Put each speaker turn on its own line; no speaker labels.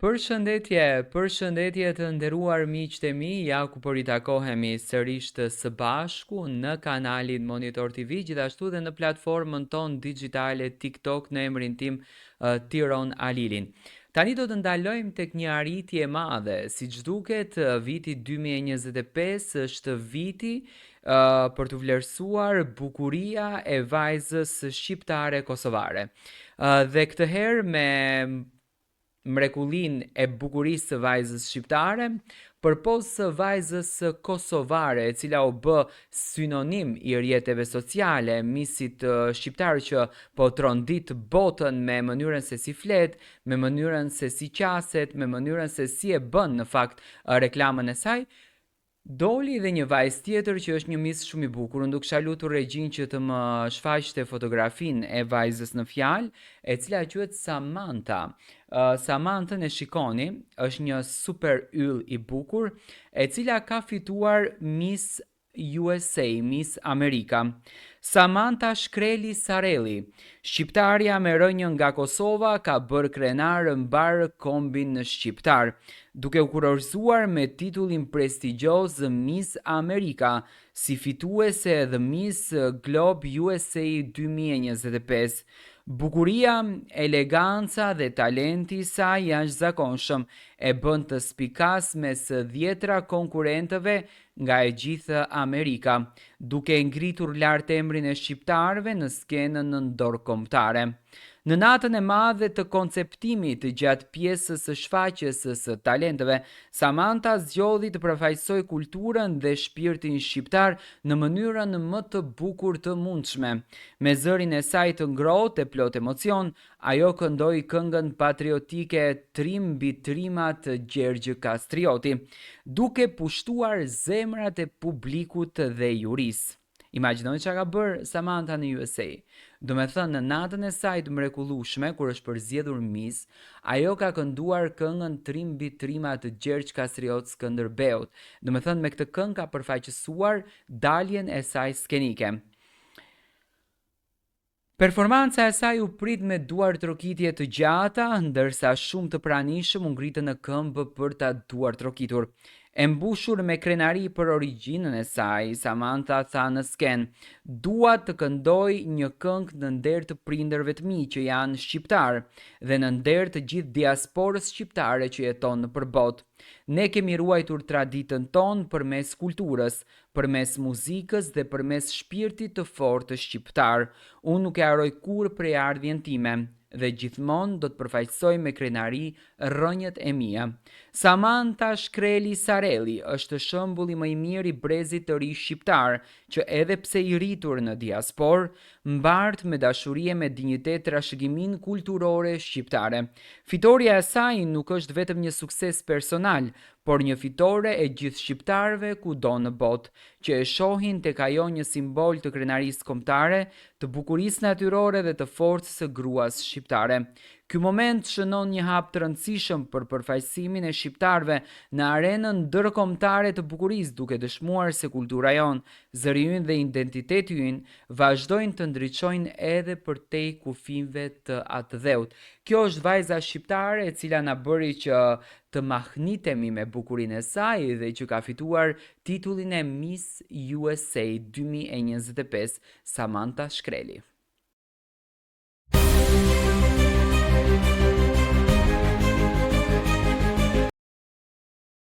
Përshëndetje të nderuar miqtë e mi, ja ku po ritakohemi sërish të së bashku në kanalin Monitor TV, gjithashtu dhe në platformën tonë digjitale TikTok në emrin tim Tiron Alilin. Tani do të ndalojmë tek një arritje e madhe, siç duket viti 2025 është viti për të vlerësuar bukuria e vajzës shqiptare kosovare. Dhe këtë herë me mrekullin e bukurisë së vajzës shqiptare, përpos së vajzës kosovare, e cila u bë synonim i rrjeteve sociale, misit shqiptar që po trondit botën me mënyrën se si flet, me mënyrën se si qaset, me mënyrën se si e bën në fakt reklamën e saj. Doli dhe një vajzë tjetër që është një mis shumë i bukur. Unë kisha lutur regjin që të më shfaqte fotografinë e vajzës në fjalë, e cila quhet Samantha. Samantha e shikoni, është një super yll i bukur, e cila ka fituar Miss USA, Miss Amerika. Samantha Shkreli Sareli, shqiptarja me rënjën nga Kosova, ka bërë krenar mbar kombin shqiptar, duke u kurorzuar me titullin prestigjioz Miss Amerika, si fituese edhe Miss Globe USA 2025. Bukuria, eleganca dhe talenti i saj jashtëzakonshëm e bën të spikas mes 10 konkurrentëve nga e gjithë Amerika, duke ngritur lart emrin e shqiptarëve në skenën ndërkombëtare. Në natën e madhe të konceptimit gjatë pjesës së shfaqjes së talenteve, Samantha zgjodhi të përfaqësojë kulturën dhe shpirtin shqiptar në mënyrën më të bukur të mundshme. Me zërin e saj të ngrohtë e plot emocion, ajo këndoi këngën patriotike Trim mbi trimat Gjergj Kastrioti, duke pushtuar zemrat e publikut dhe juris. Imagjinoni çka ka bërë Samantha në USA. Do me thënë, në natën e saj të mrekullueshme, kur është përzgjedhur Miss, ajo ka kënduar këngën Trim mbi trimat të Gjergj Kastriot Skënderbeut. Do me thënë, me këtë këngë ka përfaqësuar daljen e saj skenike. Performanca e saj u prit me duar trokitje të gjata, ndërsa shumë të pranishëm u ngritën në këmbë për ta duar trokitur. E mbushur me krenari për origjinën e saj, Samantha tha në sken: "Dua të këndoj një këngë në nder të prindërve të mi që janë shqiptar dhe në nder të gjithë diasporës shqiptare që jeton nëpër botë. Ne kemi ruajtur traditën tonë përmes kulturës, përmes muzikës dhe përmes shpirtit të fortë shqiptar. Unë nuk e harroj kurrë prej ardhjen time dhe gjithmonë do të përfaqësoj me krenari rrënjët e mia." Samantha Shkreli Sareli është shembulli më i mirë i brezit të ri shqiptar që edhe pse i rritur në diasporë, mbart me dashuri e me dinjitet trashëgimin kulturore shqiptare. Fitoria e saj nuk është vetëm një sukses personal, por një fitore e gjithë shqiptarëve kudo në botë, që e shohin tek ajo një simbol të krenarisë kombëtare, të bukurisë natyrore dhe të forcës së gruas shqiptare. Ky moment shënon një hap të rëndësishëm për përfaqësimin e shqiptarëve në arenën ndërkombëtare të bukurisë, duke dëshmuar se kultura jonë, zëri ynë dhe identiteti ynë vazhdojnë të ndriçojnë edhe përtej kufijve të atë dheut. Kjo është vajza shqiptare e cila na bëri që të mahnitemi me bukurinë e saj dhe që ka fituar titullin e Miss USA 2025, Samantha Shkreli.